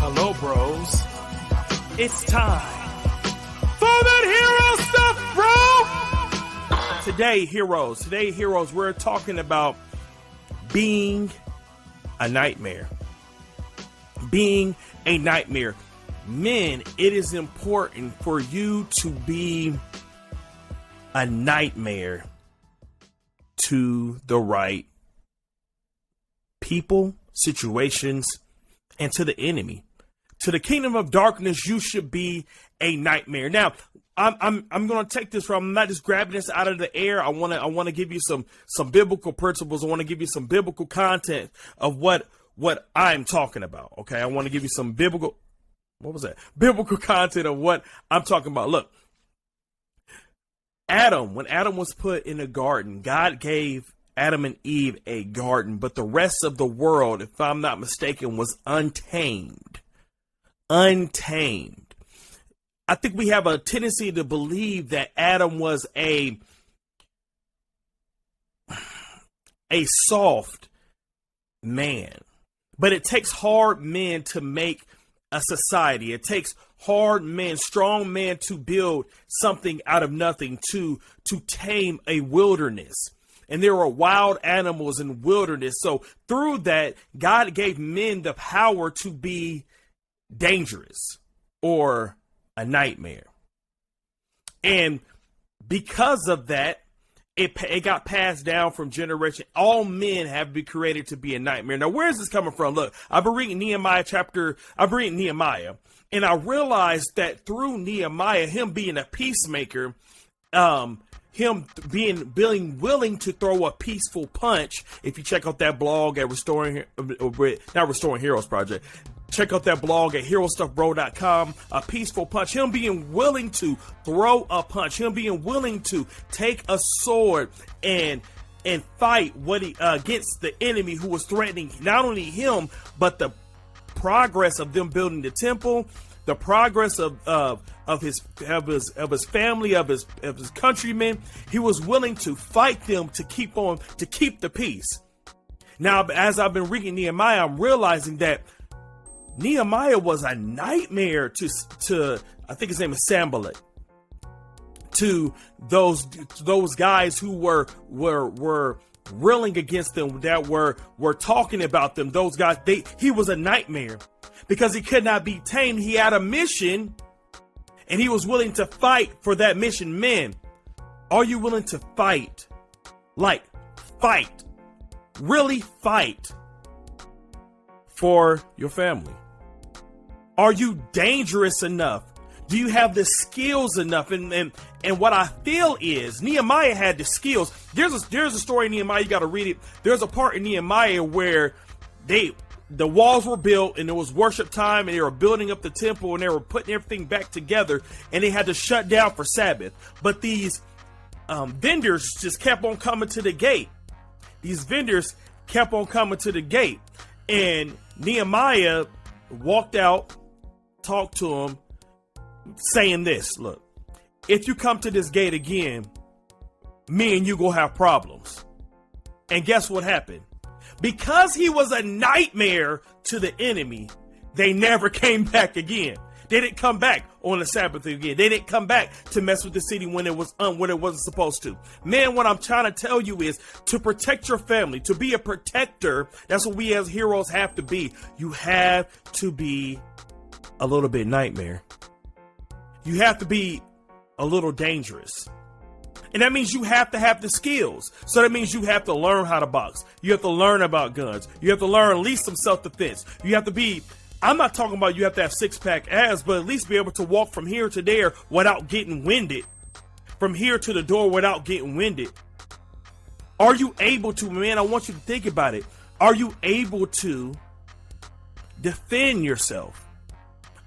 Hello, bros. It's time for that hero stuff, bro. Today, heroes, we're talking about being a nightmare. Being a nightmare. Men, it is important for you to be a nightmare to the right people, situations, and to the enemy. To the kingdom of darkness, you should be a nightmare. Now, I'm going to take this from, I'm not just grabbing this out of the air. I want to give you some biblical principles. I want to give you some biblical content of what I'm talking about. Okay. I want to give you some biblical content of what I'm talking about. Look, when Adam was put in a garden, God gave Adam and Eve a garden, but the rest of the world, if I'm not mistaken, was untamed. Untamed. I think we have a tendency to believe that Adam was a soft man, but it takes hard men to make a society. It takes hard men, strong men to build something out of nothing, to tame a wilderness. And there are wild animals in wilderness. So through that, God gave men the power to be dangerous or a nightmare. And because of that, it got passed down from generation. All men have been created to be a nightmare. Now, where is this coming from? Look, I've been reading Nehemiah, and I realized that through Nehemiah, him being a peacemaker, him being willing to throw a peaceful punch. If you check out that blog at Restoring Heroes Project, check out that blog at herostuffbro.com. A peaceful punch. Him being willing to throw a punch. Him being willing to take a sword and fight against the enemy who was threatening not only him but the progress of them building the temple, the progress of his family, of his countrymen. He was willing to fight them to keep the peace. Now, as I've been reading Nehemiah, I'm realizing that Nehemiah was a nightmare to I think his name is Sanballat, to those guys who were railing against them, that were talking about them. Those guys, he was a nightmare because he could not be tamed. He had a mission and he was willing to fight for that mission. Men, are you willing to fight? Really fight for your family? Are you dangerous enough? Do you have the skills enough? And what I feel is Nehemiah had the skills. There's a story in Nehemiah, you got to read it. There's a part in Nehemiah where the walls were built and it was worship time and they were building up the temple and they were putting everything back together and they had to shut down for Sabbath. But these vendors just kept on coming to the gate. And Nehemiah walked out, talked to him, saying this: look, if you come to this gate again, me and you gonna have problems. And guess what happened? Because he was a nightmare to the enemy, they never came back again. They didn't come back on the Sabbath again. They didn't come back to mess with the city when it wasn't supposed to. Man, what I'm trying to tell you is to protect your family, to be a protector. That's what we as heroes have to be. You have to be a little bit nightmare. You have to be a little dangerous. And that means you have to have the skills. So that means you have to learn how to box. You have to learn about guns. You have to learn at least some self-defense. You have to be, I'm not talking about you have to have six-pack abs, but at least be able to walk from here to there without getting winded. From here to the door without getting winded. Are you able to, man, I want you to think about it. Are you able to defend yourself?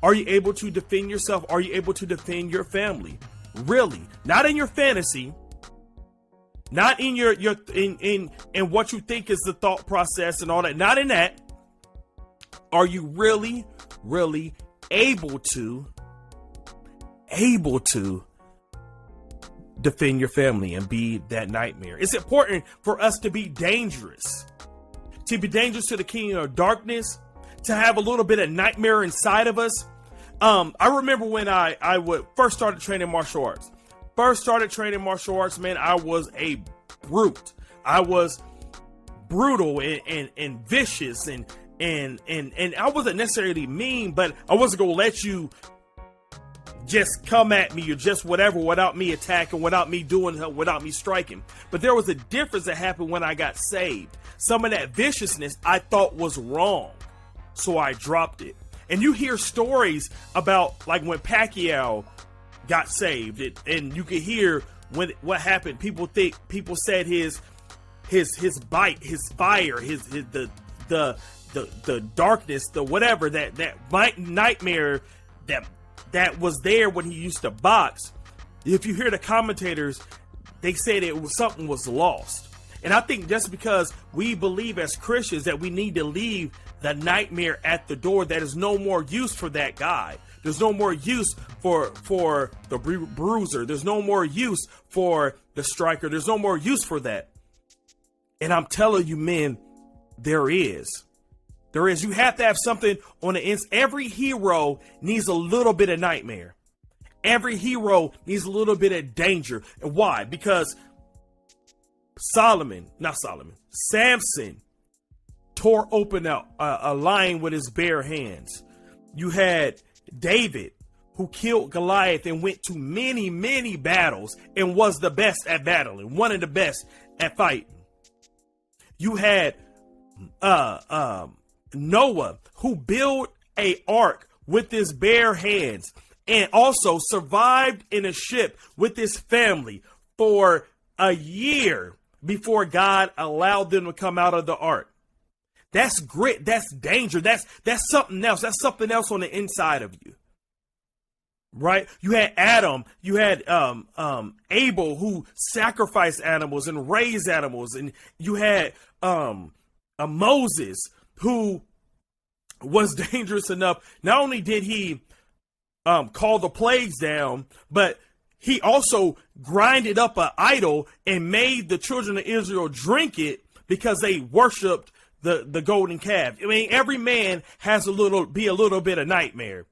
Are you able to defend yourself? Are you able to defend your family? Really? Not in your fantasy. Not in your in what you think is the thought process and all that. Not in that. Are you really able to defend your family and be that nightmare? It's important for us to be dangerous. To be dangerous to the kingdom of darkness, to have a little bit of nightmare inside of us. I remember when I would first started training martial arts. Man, I was a brute. I was brutal and vicious and I wasn't necessarily mean, but I wasn't gonna let you just come at me or just whatever without me attacking, without me doing, without me striking. But there was a difference that happened when I got saved. Some of that viciousness I thought was wrong, so I dropped it. And you hear stories about like when Pacquiao got saved, and you could hear what happened. People said his bite, his fire, the darkness, the whatever that nightmare that was there when he used to box. If you hear the commentators, they said something was lost. And I think that's because we believe as Christians that we need to leave the nightmare at the door. That is no more use for that guy. There's no more use for the bruiser. There's no more use for the striker. There's no more use for that. And I'm telling you, men, there is. You have to have something on the inside. Every hero needs a little bit of nightmare. Every hero needs a little bit of danger. And why? Because Samson tore open a lion with his bare hands. You had David, who killed Goliath and went to many, many battles and was the best at battling, one of the best at fighting. You had Noah, who built an ark with his bare hands and also survived in a ship with his family for a year before God allowed them to come out of the ark. That's grit. That's danger. That's something else. That's something else on the inside of you. Right? You had Adam, you had Abel, who sacrificed animals and raised animals, and you had Moses, who was dangerous enough. Not only did he call the plagues down, but he also grinded up an idol and made the children of Israel drink it because they worshiped the golden calf. I mean, every man has a little bit of nightmare,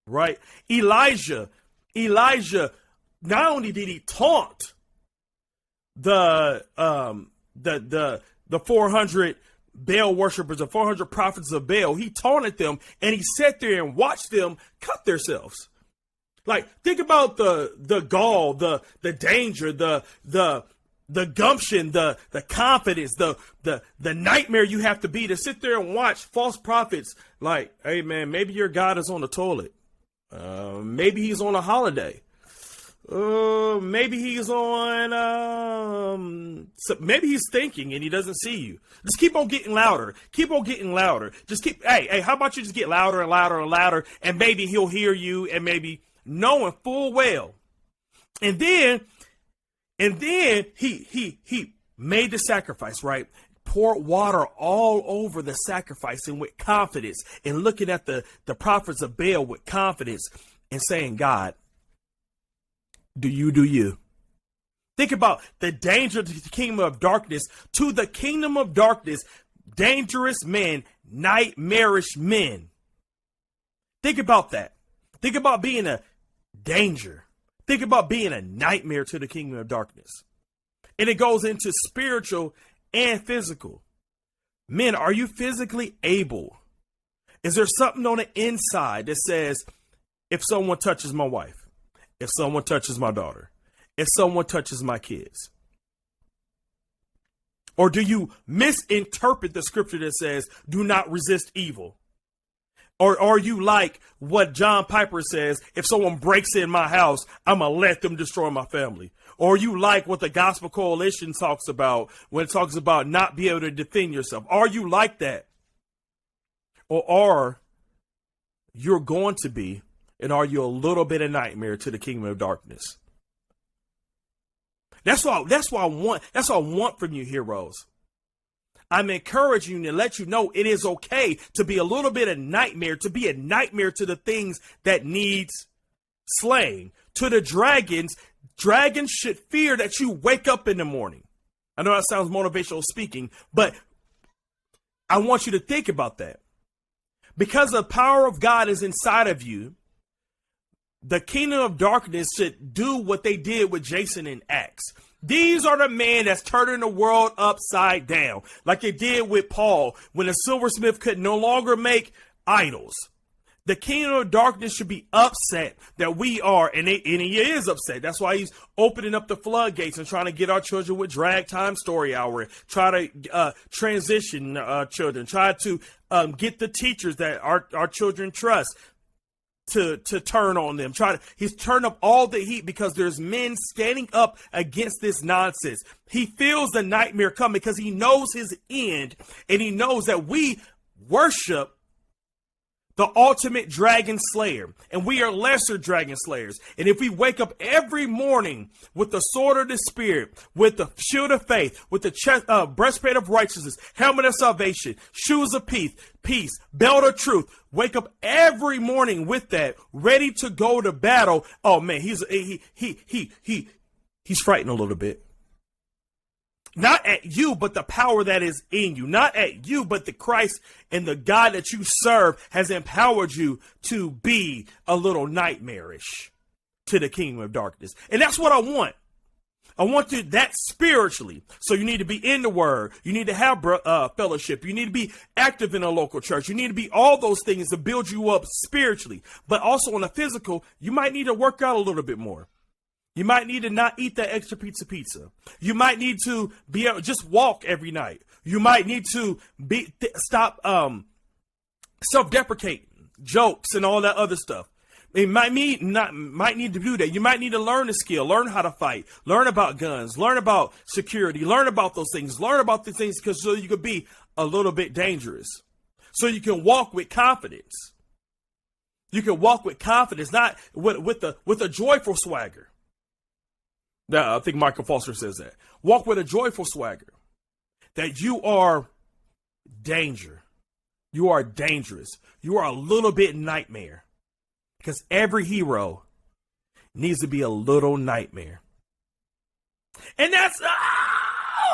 right? Elijah, not only did he taunt the 400 Baal worshipers, the 400 prophets of Baal, he taunted them and he sat there and watched them cut themselves. Like, think about the gall, the danger, the gumption, the confidence, the nightmare you have to be to sit there and watch false prophets like, hey man, maybe your God is on the toilet. Maybe he's on a holiday. Maybe he's on, maybe he's thinking and he doesn't see you. Just keep on getting louder. Just hey, how about you just get louder and louder and louder, and maybe he'll hear you, and maybe knowing full well. And then he made the sacrifice, right? Poured water all over the sacrifice and with confidence, and looking at the prophets of Baal with confidence and saying, God, do you. Think about the danger to the kingdom of darkness. To the kingdom of darkness, dangerous men, nightmarish men. Think about that. Think about being a danger. Think about being a nightmare to the kingdom of darkness. And it goes into spiritual and physical. Men, are you physically able? Is there something on the inside that says, if someone touches my wife, if someone touches my daughter, if someone touches my kids? Or do you misinterpret the scripture that says, do not resist evil? Or are you like what John Piper says, if someone breaks in my house, I'm going to let them destroy my family? Or are you like what the Gospel Coalition talks about when it talks about not be able to defend yourself? Are you like that? Or are you going to be, and are you a little bit of nightmare to the kingdom of darkness? That's what I want from you, heroes. I'm encouraging you to let you know it is okay to be a little bit of nightmare, to be a nightmare to the things that needs slaying. To the dragons should fear that you wake up in the morning. I know that sounds motivational speaking, but I want you to think about that. Because the power of God is inside of you, the kingdom of darkness should do what they did with Jason in Acts. These are the men that's turning the world upside down, like they did with Paul when the silversmith could no longer make idols. The kingdom of darkness should be upset that we are, and he is upset. That's why he's opening up the floodgates and trying to get our children with drag time story hour, try to transition children, try to get the teachers that our children trust to turn on them. He's turned up all the heat because there's men standing up against this nonsense. He feels the nightmare coming because he knows his end, and he knows that we worship the ultimate dragon slayer, and we are lesser dragon slayers. And if we wake up every morning with the sword of the spirit, with the shield of faith, with the breastplate of righteousness, helmet of salvation, shoes of peace, belt of truth, wake up every morning with that, ready to go to battle. Oh man, he's frightened a little bit. Not at you, but the power that is in you. Not at you, but the Christ and the God that you serve has empowered you to be a little nightmarish to the kingdom of darkness. And that's what I want. I want that spiritually. So you need to be in the word. You need to have fellowship. You need to be active in a local church. You need to be all those things to build you up spiritually. But also on the physical, you might need to work out a little bit more. You might need to not eat that extra pizza. You might need to be able just walk every night. You might need to stop self-deprecating jokes and all that other stuff. It might need to do that. You might need to learn a skill, learn how to fight, learn about guns, learn about security, learn about those things, learn about these things because so you could be a little bit dangerous. So you can walk with confidence. You can walk with confidence, not with a joyful swagger. I think Michael Foster says that. Walk with a joyful swagger. That you are danger. You are dangerous. You are a little bit nightmare. Because every hero needs to be a little nightmare. And that's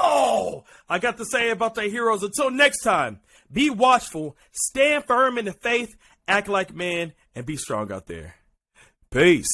all I got to say about the heroes. Until next time, be watchful, stand firm in the faith, act like men, and be strong out there. Peace.